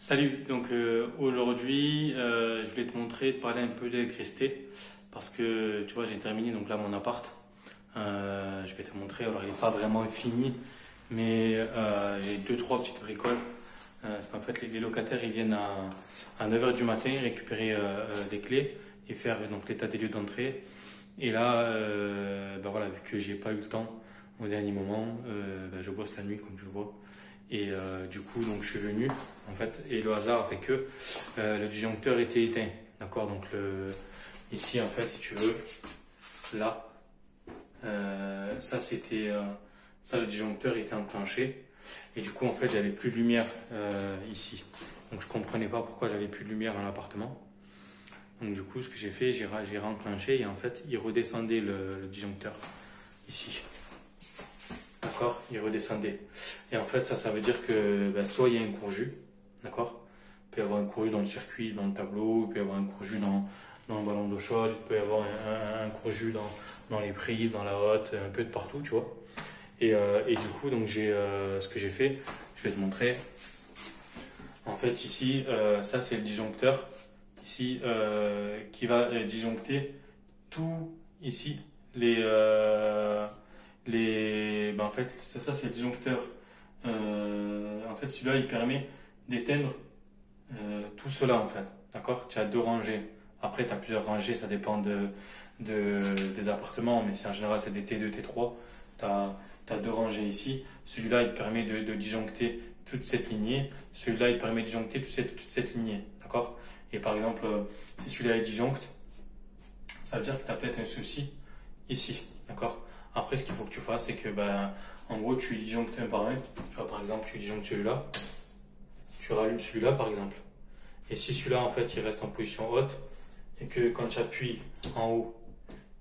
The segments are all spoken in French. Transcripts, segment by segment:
Salut, donc aujourd'hui je voulais te montrer, te parler un peu d'électricité parce que tu vois j'ai terminé donc là mon appart. Je vais te montrer, alors il n'est pas vraiment fini mais j'ai deux trois petites bricoles. Parce qu'en fait les locataires ils viennent à 9h du matin récupérer des clés et faire donc l'état des lieux d'entrée. Et là ben voilà, vu que j'ai pas eu le temps au dernier moment, ben, je bosse la nuit comme tu le vois. Et du coup, donc je suis venu, en fait, et le hasard a fait que le disjoncteur était éteint. D'accord. Donc ici, en fait, si tu veux, là, ça c'était, ça le disjoncteur était enclenché. Et du coup, en fait, j'avais plus de lumière ici. Donc je comprenais pas pourquoi j'avais plus de lumière dans l'appartement. Donc du coup, ce que j'ai fait, j'ai renclenché et en fait, il redescendait le disjoncteur ici. D'accord, il redescendait. Et en fait, ça veut dire que ben, soit il y a un courju, d'accord. Il peut y avoir un courju dans le circuit, dans le tableau, il peut y avoir un courju dans le ballon d'eau chaude, il peut y avoir un courju dans les prises, dans la hotte, un peu de partout, tu vois. Et du coup, donc ce que j'ai fait, je vais te montrer. En fait, ici, ça c'est le disjoncteur, ici, qui va disjoncter tout ici, ben en fait, ça c'est le disjoncteur. En fait, celui-là, il permet d'éteindre tout cela, en fait. D'accord. Tu as deux rangées. Après, tu as plusieurs rangées, ça dépend des appartements, mais c'est en général, c'est des T2, T3. Tu as deux rangées ici. Celui-là, il permet de disjoncter toute cette lignée. Celui-là, il permet de disjoncter toute cette lignée. D'accord. Et par exemple, si celui-là est disjoncte, ça veut dire que tu as peut-être un souci ici. D'accord. Après, ce qu'il faut que tu fasses, c'est que, ben, en gros, tu disjonctes un par un. Tu vois, par exemple, tu disjonctes celui-là, tu rallumes celui-là, par exemple. Et si celui-là, en fait, il reste en position haute, et que quand tu appuies en haut,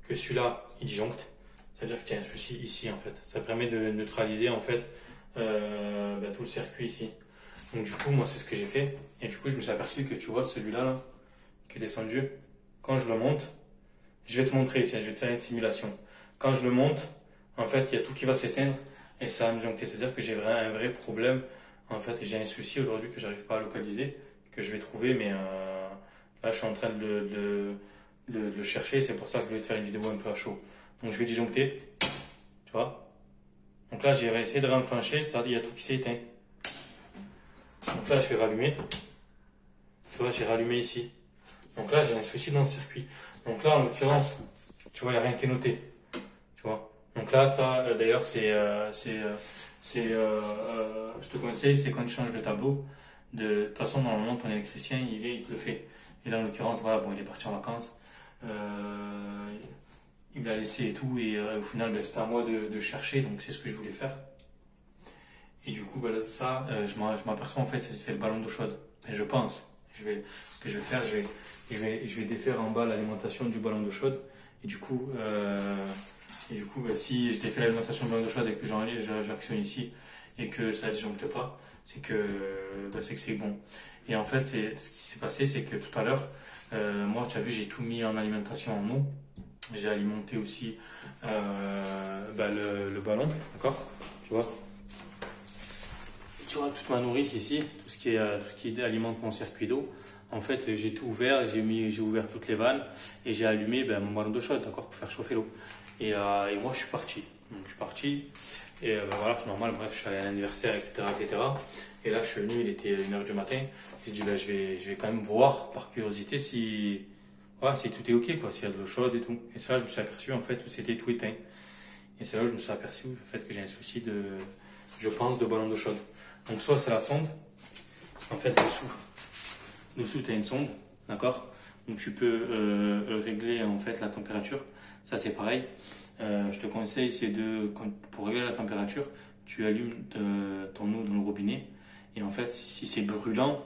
que celui-là, il disjoncte, ça veut dire que tu as un souci ici, en fait. Ça permet de neutraliser, en fait, ben, tout le circuit ici. Donc, du coup, moi, c'est ce que j'ai fait. Et du coup, je me suis aperçu que, tu vois, celui-là, là, qui est descendu, quand je le monte, je vais te montrer, tiens, je vais te faire une simulation. Quand je le monte, en fait, il y a tout qui va s'éteindre et ça va me disjoncter. C'est-à-dire que j'ai un vrai problème, en fait, et j'ai un souci aujourd'hui que j'arrive pas à localiser, que je vais trouver, mais là, je suis en train de le chercher. C'est pour ça que je voulais te faire une vidéo un peu à chaud. Donc, je vais disjoncter, tu vois. Donc là, j'ai essayé de réenclencher, ça, il y a tout qui s'est éteint. Donc là, je vais rallumer. Tu vois, j'ai rallumé ici. Donc là, j'ai un souci dans le circuit. Donc là, en l'occurrence, tu vois, il n'y a rien qui est noté. Tu vois. Donc là, ça, d'ailleurs, je te conseille, c'est quand tu changes de tableau. De toute façon, normalement, ton électricien, il te le fait. Et là, en l'occurrence, voilà, bon, il est parti en vacances. Il l'a laissé et tout. Et au final, ben, c'était à moi de chercher. Donc, c'est ce que je voulais faire. Et du coup, ben, ça, je m'aperçois, en fait, c'est le ballon d'eau chaude. Et je pense. Ce que je vais faire, je vais défaire en bas l'alimentation du ballon d'eau chaude. Et du coup, bah, si je défais l'alimentation du ballon d'eau chaude et que j'actionne ici et que ça ne disjoncte pas, bah, c'est que c'est bon. Et en fait, ce qui s'est passé, c'est que tout à l'heure, moi, tu as vu, j'ai tout mis en alimentation en eau. J'ai alimenté aussi bah, le ballon, d'accord? Tu vois? Tu vois toute ma nourrice ici, tout ce qui alimente mon circuit d'eau. En fait, j'ai tout ouvert, j'ai ouvert toutes les vannes et j'ai allumé ben, mon ballon d'eau chaude, d'accord, pour faire chauffer l'eau. Et moi, je suis parti. Donc, je suis parti et ben, voilà, c'est normal. Bref, je suis allé à l'anniversaire, etc., etc. Et là, je suis venu, il était 1h du matin. J'ai dit, ben, je vais quand même voir par curiosité si, voilà, si tout est ok, quoi, s'il y a de l'eau chaude et tout. Et c'est là, je me suis aperçu en fait où c'était tout éteint. Et c'est là où je me suis aperçu en fait que j'ai un souci je pense, de ballon d'eau chaude. Donc soit c'est la sonde, parce qu'en fait dessous tu as une sonde, d'accord. Donc tu peux régler en fait la température. Ça c'est pareil. Je te conseille pour régler la température, tu allumes ton eau dans le robinet et en fait si c'est brûlant,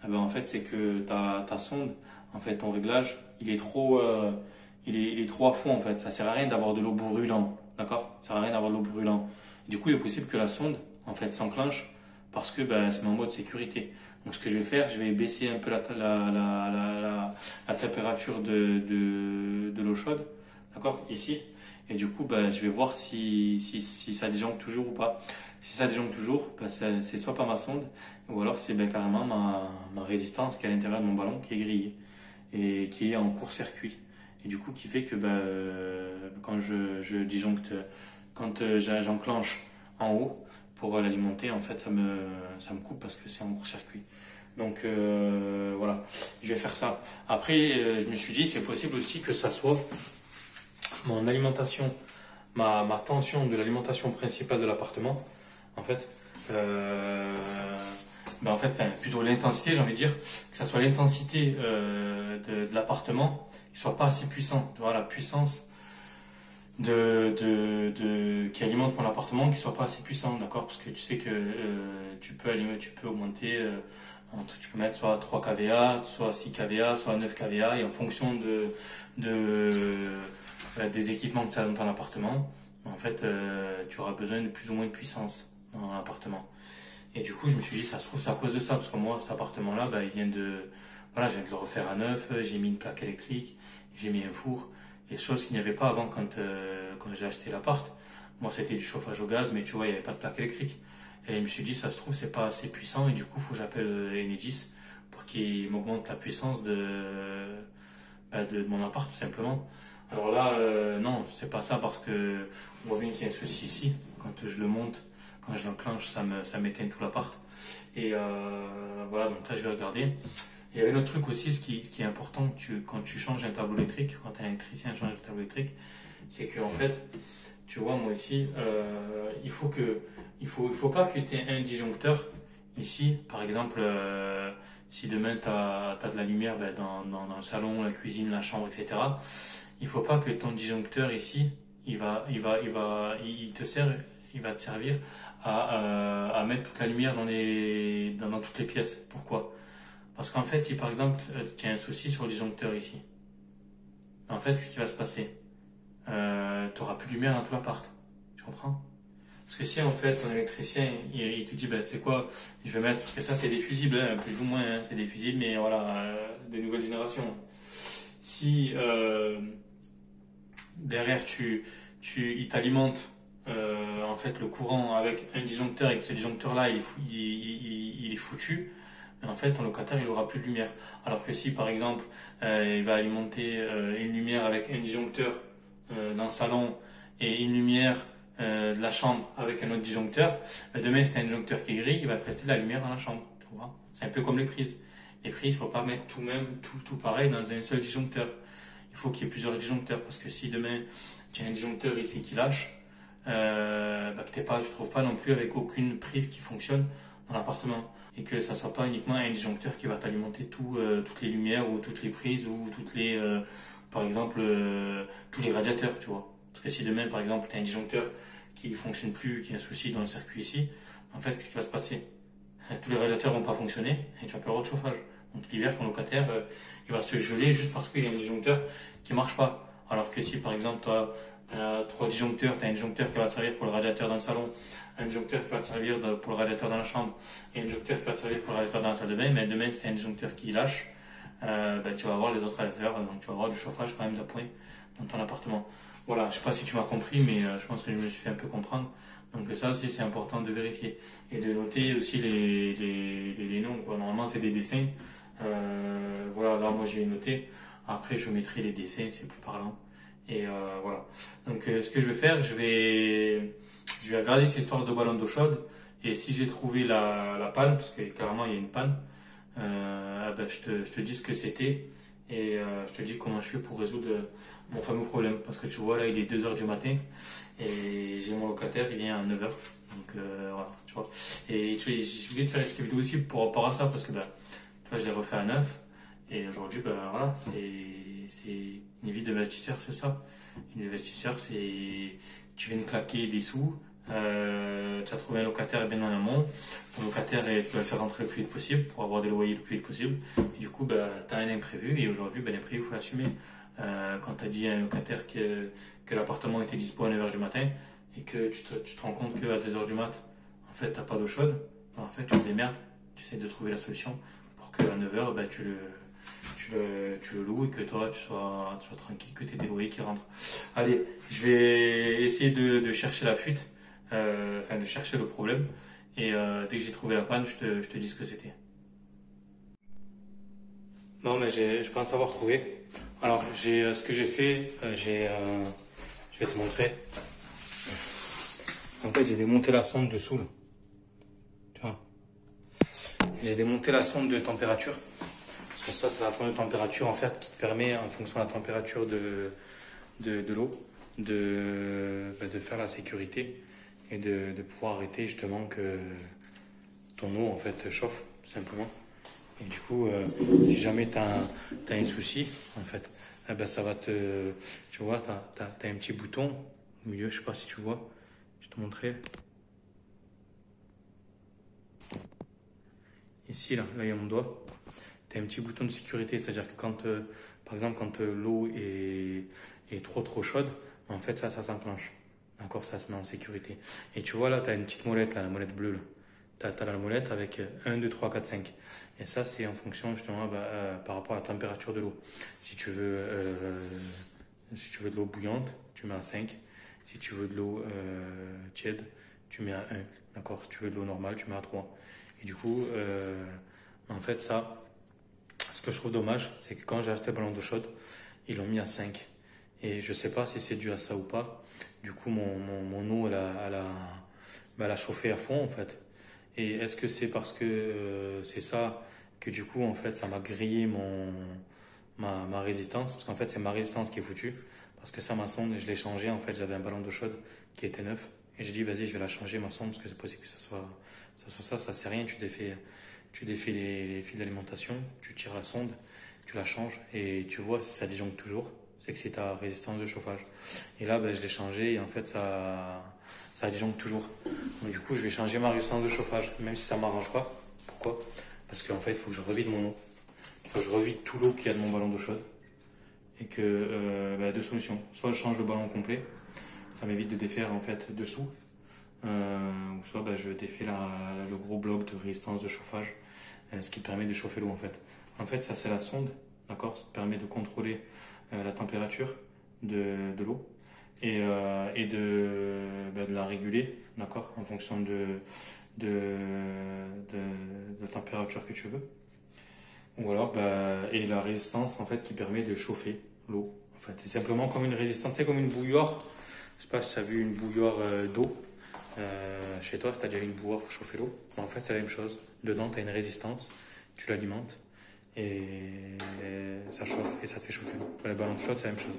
eh ben, en fait c'est que ta sonde, en fait ton réglage, il est trop à fond en fait. Ça sert à rien d'avoir de l'eau brûlante, d'accord. Ça sert à rien d'avoir de l'eau brûlante. Du coup il est possible que la sonde en fait s'enclenche parce que ben, c'est en mode sécurité. Donc ce que je vais faire, je vais baisser un peu la température de l'eau chaude, d'accord, ici. Et du coup, bah, je vais voir si ça disjoncte toujours ou pas. Si ça disjoncte toujours, bah, c'est soit pas ma sonde, ou alors c'est ben, carrément ma résistance qui est à l'intérieur de mon ballon qui est grillée et qui est en court-circuit. Et du coup, qui fait que bah, quand je disjoncte, quand j'enclenche en haut pour l'alimenter, en fait, ça me coupe parce que c'est en court-circuit. Donc voilà, je vais faire ça. Après, je me suis dit, c'est possible aussi que ça soit mon alimentation, ma tension de l'alimentation principale de l'appartement, en fait, ben en fait, enfin, plutôt l'intensité, j'ai envie de dire, que ça soit l'intensité de l'appartement qui soit pas assez puissant. Tu vois, la puissance qui alimente mon appartement qui soit pas assez puissant, d'accord? Parce que tu sais que tu peux augmenter, tu peux mettre soit 3 kVA, soit 6 kVA, soit 9 kVA, et en fonction des équipements que tu as dans ton appartement, en fait, tu auras besoin de plus ou moins de puissance dans l'appartement. Et du coup, je me suis dit, ça se trouve, c'est à cause de ça, parce que moi, cet appartement-là, bah, voilà, je viens de le refaire à neuf, j'ai mis une plaque électrique, j'ai mis un four, et chose qu'il n'y avait pas avant quand j'ai acheté l'appart. Moi, c'était du chauffage au gaz, mais tu vois, il n'y avait pas de plaque électrique. Et je me suis dit, ça se trouve, c'est pas assez puissant, et du coup, il faut que j'appelle Enedis pour qu'il m'augmente la puissance de mon appart, tout simplement. Alors là, non, c'est pas ça parce que on voit bien qu'il y a un souci ici. Quand je le monte, quand je l'enclenche, ça m'éteint tout l'appart. Et voilà, donc là je vais regarder. Et il y avait un autre truc aussi, ce qui est important quand tu changes un tableau électrique, quand un électricien change un tableau électrique, c'est que en fait, tu vois, moi ici, il faut pas que tu aies un disjoncteur ici, par exemple. Si demain tu as de la lumière ben, dans le salon, la cuisine, la chambre, etc. Il faut pas que ton disjoncteur ici, il te servir à mettre toute la lumière dans toutes les pièces. Pourquoi? Parce qu'en fait, si par exemple tu as un souci sur le disjoncteur ici, en fait, ce qui va se passer, tu n'auras plus de lumière dans tout l'appart. Tu comprends? Parce que si en fait ton électricien il te dit bah tu sais quoi, je vais mettre, parce que ça c'est des fusibles, hein, plus ou moins, hein, c'est des fusibles, mais voilà, de nouvelle génération. Si derrière il t'alimente en fait le courant avec un disjoncteur et que ce disjoncteur là il est foutu, mais en fait ton locataire il aura plus de lumière. Alors que si par exemple il va alimenter une lumière avec un disjoncteur dans le salon et une lumière de la chambre avec un autre disjoncteur, demain c'est un disjoncteur qui est gris, il va te rester de la lumière dans la chambre. Tu vois, c'est un peu comme les prises. Les prises, il ne faut pas mettre tout pareil dans un seul disjoncteur. Il faut qu'il y ait plusieurs disjoncteurs parce que si demain tu as un disjoncteur ici qui lâche, bah, que tu ne trouves pas non plus avec aucune prise qui fonctionne dans l'appartement et que ça soit pas uniquement un disjoncteur qui va t'alimenter toutes les lumières ou toutes les prises ou par exemple tous les radiateurs, tu vois. Parce que si demain par exemple tu as un disjoncteur qui fonctionne plus, qui a un souci dans le circuit ici, en fait qu'est-ce qui va se passer? Tous les radiateurs vont pas fonctionner et tu vas plus avoir de chauffage. Donc l'hiver, ton locataire, il va se geler juste parce qu'il y a un disjoncteur qui marche pas. Alors que si par exemple tu as 3 disjoncteurs, tu as un disjoncteur qui va te servir pour le radiateur dans le salon, un disjoncteur qui va te servir pour le radiateur dans la chambre et un disjoncteur qui va te servir pour le radiateur dans la salle de bain, mais demain si tu as un disjoncteur qui lâche, tu vas avoir les autres radiateurs, donc tu vas avoir du chauffage quand même d'appoint dans ton appartement. Voilà, je sais pas si tu m'as compris, mais je pense que je me suis fait un peu comprendre. Donc ça aussi c'est important de vérifier et de noter aussi les noms, quoi. Normalement c'est des dessins. Voilà, là moi j'ai noté. Après je mettrai les dessins, c'est plus parlant. Et voilà. Donc ce que je vais faire, je vais regarder cette histoire de ballon d'eau chaude. Et si j'ai trouvé la panne, parce que clairement il y a une panne, ben, je te dis ce que c'était. Et je te dis comment je fais pour résoudre mon fameux problème. Parce que tu vois là il est 2h du matin. Et j'ai mon locataire, il vient à 9h. Donc voilà, tu vois. Et tu vois, j'ai oublié de faire cette vidéo aussi pour rapport à ça, parce que ben, tu vois, je l'ai refait à neuf. Et aujourd'hui, ben voilà, c'est une vie d'investisseur, c'est ça. Une vie d'investisseur, c'est tu viens de claquer des sous, tu as trouvé un locataire bien en amont. Ton locataire, tu vas le faire rentrer le plus vite possible pour avoir des loyers le plus vite possible. Et du coup, ben, tu as un imprévu, et aujourd'hui, ben, l'imprévu, il faut l'assumer. Quand tu as dit à un locataire que l'appartement était dispo à 9h du matin et que tu te rends compte qu'à 2h du mat, en fait, tu n'as pas d'eau chaude, ben, en fait, tu te démerdes, tu essaies de trouver la solution pour qu'à 9h, ben, tu le loues et que toi, tu sois tranquille, que tu aies des loyers qui rentrent. Allez, je vais essayer de chercher la fuite, enfin de chercher le problème. Et dès que j'ai trouvé la panne, je te dis ce que c'était. Non, mais je pense avoir trouvé. Alors, ce que j'ai fait, je vais te montrer. En fait, j'ai démonté la sonde dessous, là. Tu vois. J'ai démonté la sonde de température. Parce que ça, c'est la sonde de température, en fait, qui te permet, en fonction de la température de l'eau, de faire la sécurité et de pouvoir arrêter justement que ton eau, en fait, chauffe, tout simplement. Et du coup, si jamais tu as un souci, en fait, eh ben, ça va te... Tu vois, tu as un petit bouton au milieu, je sais pas si tu vois. Je te montrer. Ici, là, il y a mon doigt. Tu as un petit bouton de sécurité, c'est-à-dire que quand, par exemple, quand l'eau est trop chaude, en fait, ça s'enclenche. D'accord, ça se met en sécurité. Et tu vois, là, tu as une petite molette, là, la molette bleue, là. Tu as la molette avec 1, 2, 3, 4, 5. Et ça, c'est en fonction, justement, par rapport à la température de l'eau. Si tu veux de l'eau bouillante, tu mets à 5. Si tu veux de l'eau tiède, tu mets à 1. D'accord? Si tu veux de l'eau normale, tu mets à 3. Et du coup, en fait, ça, ce que je trouve dommage, c'est que quand j'ai acheté le ballon d'eau chaude, ils l'ont mis à 5. Et je sais pas si c'est dû à ça ou pas. Du coup, mon eau, elle a chauffé à fond, en fait. Et est-ce que c'est parce que c'est ça que du coup, en fait, ça m'a grillé ma résistance? Parce qu'en fait, c'est ma résistance qui est foutue. Parce que ça, ma sonde, je l'ai changée. En fait, j'avais un ballon d'eau chaude qui était neuf. Et j'ai dit, vas-y, je vais la changer, ma sonde, parce que c'est possible que ça sert à rien. Tu défais les fils d'alimentation, tu tires la sonde, tu la changes et tu vois si ça disjoncte toujours. C'est que c'est ta résistance de chauffage. Et là, je l'ai changé et en fait, ça disjoncte toujours. Donc, du coup, je vais changer ma résistance de chauffage, même si ça ne m'arrange pas. Pourquoi? Parce qu'en fait, il faut que je revide mon eau. Il faut que je revide tout l'eau qu'il y a de mon ballon d'eau chaude. Et que, deux solutions. Soit je change le ballon complet, ça m'évite de défaire en fait dessous. Ou soit je défais le gros bloc de résistance de chauffage, ce qui permet de chauffer l'eau en fait. En fait, ça c'est la sonde, d'accord? Ça permet de contrôler la température de l'eau et de la réguler, d'accord? En fonction de la température que tu veux. Ou alors, et la résistance en fait qui permet de chauffer l'eau. En fait, c'est simplement comme une résistance, c'est comme une bouilloire. Je sais pas si tu as vu une bouilloire d'eau chez toi, si tu as déjà une bouilloire pour chauffer l'eau. En fait, c'est la même chose. Dedans, tu as une résistance, tu l'alimentes et ça chauffe et ça te fait chauffer l'eau. Les ballons de chaude, c'est la même chose.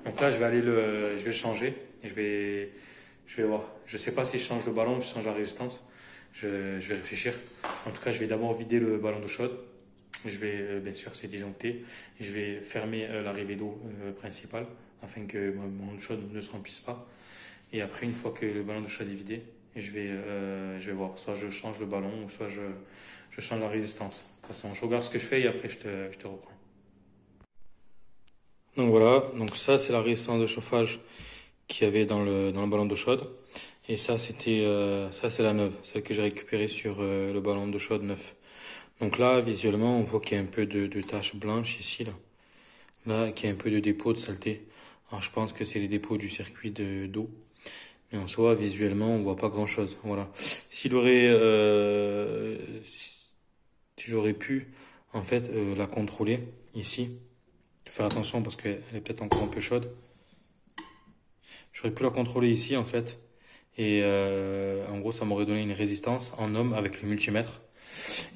Donc là, je vais le changer et je vais voir. Je sais pas si je change le ballon ou si je change la résistance. Je vais réfléchir. En tout cas, je vais d'abord vider le ballon d'eau chaude. Je vais, bien sûr, c'est disjoncté. Je vais fermer l'arrivée d'eau principale afin que mon eau chaude ne se remplisse pas. Et après, une fois que le ballon d'eau chaude est vidé, je vais voir. Soit je change le ballon ou soit je change la résistance. De toute façon, je regarde ce que je fais et après, je te reprends. Donc voilà, donc ça, c'est la résistance de chauffage qu'il y avait dans le ballon d'eau chaude. Et ça, ça, c'est la neuve, celle que j'ai récupérée sur le ballon d'eau chaude neuf. Donc là, visuellement, on voit qu'il y a un peu de taches blanches ici, là. Là, qu'il y a un peu de dépôt de saleté. Alors, je pense que c'est les dépôts du circuit d'eau. Mais en soi, visuellement, on voit pas grand-chose. Voilà. Si j'aurais pu, en fait, la contrôler ici, faire attention parce qu'elle est peut-être encore un peu chaude. J'aurais pu la contrôler ici, en fait. Et en gros, ça m'aurait donné une résistance en ohm avec le multimètre.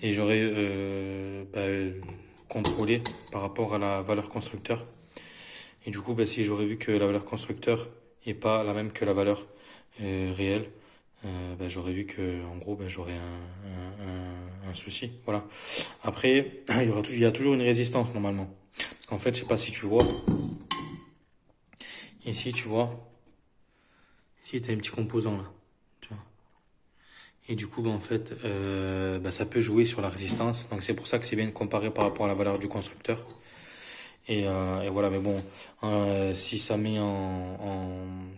Et j'aurais contrôlé par rapport à la valeur constructeur. Et du coup, si j'aurais vu que la valeur constructeur n'est pas la même que la valeur réelle, j'aurais vu que en gros, j'aurais un souci. Voilà. Après, il y a toujours une résistance normalement. Parce qu'en fait, je sais pas si tu vois. Ici, tu vois. Ici, tu as un petit composant là. Tu vois. Et du coup, en fait, ça peut jouer sur la résistance. Donc c'est pour ça que c'est bien de comparer par rapport à la valeur du constructeur. Et voilà, mais bon, si ça met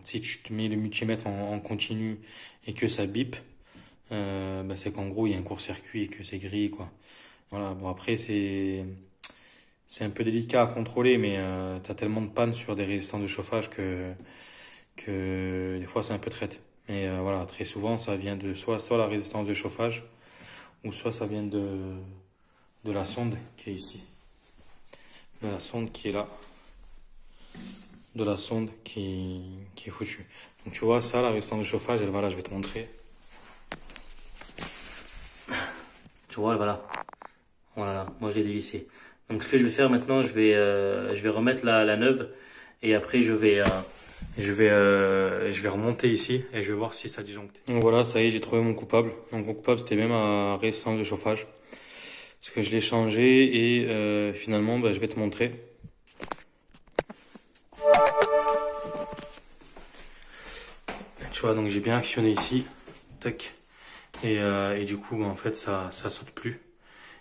si tu te mets le multimètre en continu et que ça bip, c'est qu'en gros il y a un court-circuit et que c'est gris, quoi. Voilà, bon après c'est un peu délicat à contrôler, mais t'as tellement de pannes sur des résistances de chauffage que des fois c'est un peu traite. Mais voilà, très souvent ça vient de soit la résistance de chauffage, ou soit ça vient de la sonde qui est ici. De la sonde qui est là. De la sonde qui est foutue. Donc tu vois, ça, la résistance de chauffage, elle va là, je vais te montrer. Tu vois, elle va là. Voilà, moi je l'ai dévissé. Donc ce que je vais faire maintenant, je vais remettre la neuve et après je vais remonter ici et je vais voir si ça disjoncte. Donc voilà, ça y est, j'ai trouvé mon coupable. Donc mon coupable c'était même à résistance de chauffage. Parce que je l'ai changé et finalement, bah, je vais te montrer. Tu vois, donc j'ai bien actionné ici. Tac. Et du coup, bah, en fait, ça saute plus.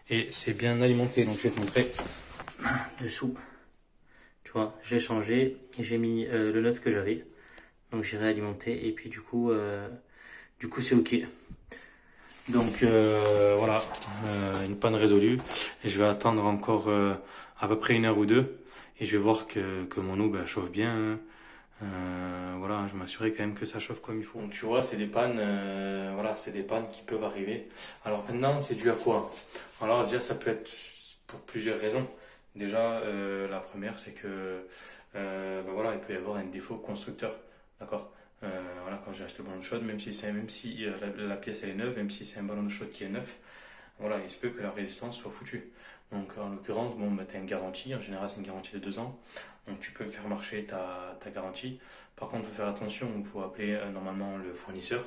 Et c'est bien alimenté. Donc je vais te montrer dessous. Tu vois, j'ai changé et j'ai mis le neuf que j'avais. Donc j'ai réalimenté et puis du coup c'est ok. Donc voilà, une panne résolue. Et je vais attendre encore à peu près 1 heure ou 2 et je vais voir que mon eau bah, chauffe bien. Hein. Voilà, je m'assurer quand même que ça chauffe comme il faut. Donc tu vois, c'est des pannes, voilà, c'est des pannes qui peuvent arriver. Alors maintenant, c'est dû à quoi? Alors déjà, ça peut être pour plusieurs raisons. Déjà, la première, c'est que, ben voilà, il peut y avoir un défaut constructeur, d'accord? Voilà, quand j'ai acheté le ballon de chaude, même si la pièce elle est neuve, même si c'est un ballon de chaude qui est neuf, voilà, il se peut que la résistance soit foutue. Donc en l'occurrence, bon, bah, tu as une garantie, en général c'est une garantie de 2 ans, donc tu peux faire marcher ta garantie. Par contre, il faut faire attention, il faut appeler normalement le fournisseur,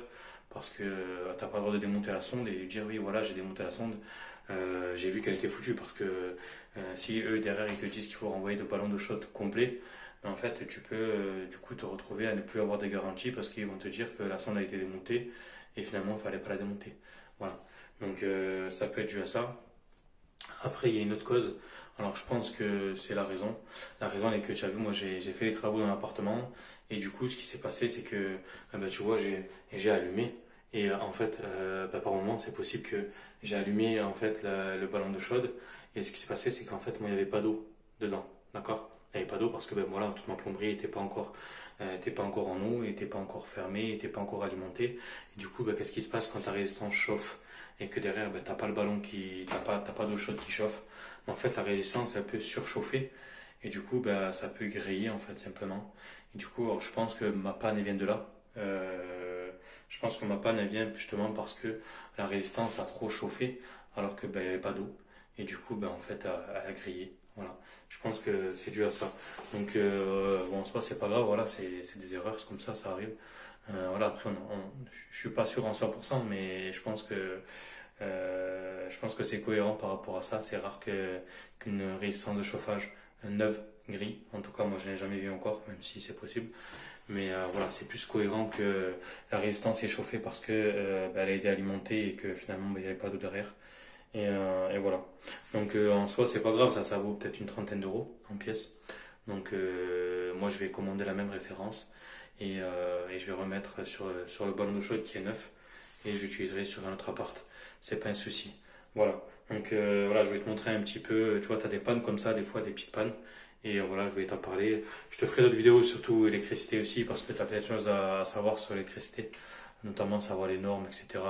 parce que tu n'as pas le droit de démonter la sonde et lui dire oui, voilà, j'ai démonté la sonde, j'ai vu qu'elle était foutue, parce que si eux derrière ils te disent qu'il faut renvoyer le ballon d'eau chaude complet, en fait tu peux du coup te retrouver à ne plus avoir de garantie, parce qu'ils vont te dire que la sonde a été démontée et finalement il fallait pas la démonter. Voilà. Donc ça peut être dû à ça. Après, il y a une autre cause. Alors, je pense que c'est la raison. La raison est que tu as vu, moi, j'ai fait les travaux dans l'appartement. Et du coup, ce qui s'est passé, c'est que, bah, tu vois, j'ai allumé. Et en fait, bah, par moment, c'est possible que j'ai allumé en fait le ballon d'eau chaude. Et ce qui s'est passé, c'est qu'en fait, moi, il n'y avait pas d'eau dedans. D'accord? Il n'y avait pas d'eau parce que, ben voilà, toute ma plomberie était pas encore en eau, était pas encore fermée, était pas encore alimentée. Et du coup, ben, qu'est-ce qui se passe quand ta résistance chauffe et que derrière, ben, t'as pas le ballon t'as pas d'eau chaude qui chauffe? En fait, la résistance, elle peut surchauffer et du coup, ben, ça peut griller en fait simplement. Et du coup, alors, je pense que ma panne elle vient de là. Je pense que ma panne elle vient justement parce que la résistance a trop chauffé alors que ben, il n'y avait pas d'eau. Et du coup, ben, en fait, elle a grillé. Voilà. Je pense que c'est dû à ça. Donc, bon, en soi, c'est pas grave, voilà, c'est des erreurs, c'est comme ça arrive. Voilà, après, je suis pas sûr en 100%, mais je pense que c'est cohérent par rapport à ça. C'est rare qu'une résistance de chauffage neuve grille. En tout cas, moi, je n'ai jamais vu encore, même si c'est possible. Mais voilà, c'est plus cohérent que la résistance est chauffée parce que elle a été alimentée et que finalement, il n'y avait pas d'eau derrière. Et voilà. Donc en soi, c'est pas grave, ça vaut peut-être une trentaine d'euros en pièces. Donc moi, je vais commander la même référence et je vais remettre sur le ballon d'eau chaude qui est neuf et j'utiliserai sur un autre appart. C'est pas un souci. Voilà. Donc voilà, je vais te montrer un petit peu. Tu vois, tu as des pannes comme ça, des fois des petites pannes. Et voilà, je voulais t'en parler. Je te ferai d'autres vidéos, surtout électricité aussi, parce que tu as plein de choses à savoir sur l'électricité, notamment savoir les normes, etc.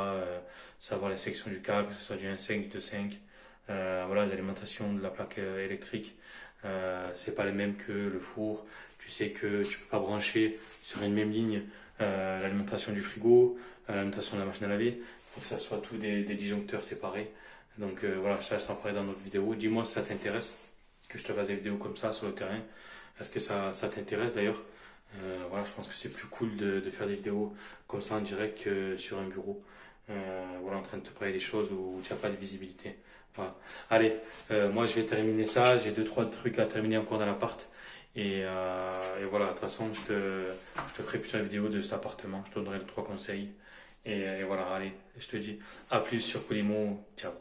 Savoir les sections du câble, que ce soit du 1,5, du 2,5. Voilà, l'alimentation de la plaque électrique, c'est pas les mêmes que le four. Tu sais que tu peux pas brancher sur une même ligne l'alimentation du frigo, l'alimentation de la machine à laver. Il faut que ça soit tous des disjoncteurs séparés. Donc voilà, ça je t'en parlerai dans notre vidéo. Dis-moi si ça t'intéresse que je te fasse des vidéos comme ça sur le terrain. Est-ce que ça t'intéresse d'ailleurs? Voilà, je pense que c'est plus cool de faire des vidéos comme ça en direct que sur un bureau. Voilà, en train de te parler des choses où tu n'as pas de visibilité. Voilà. Allez, moi je vais terminer ça. J'ai deux, trois trucs à terminer encore dans l'appart. Et voilà, de toute façon, je te ferai plus une vidéo de cet appartement. Je te donnerai les trois conseils. Et voilà, allez, je te dis à plus sur Colimo. Ciao.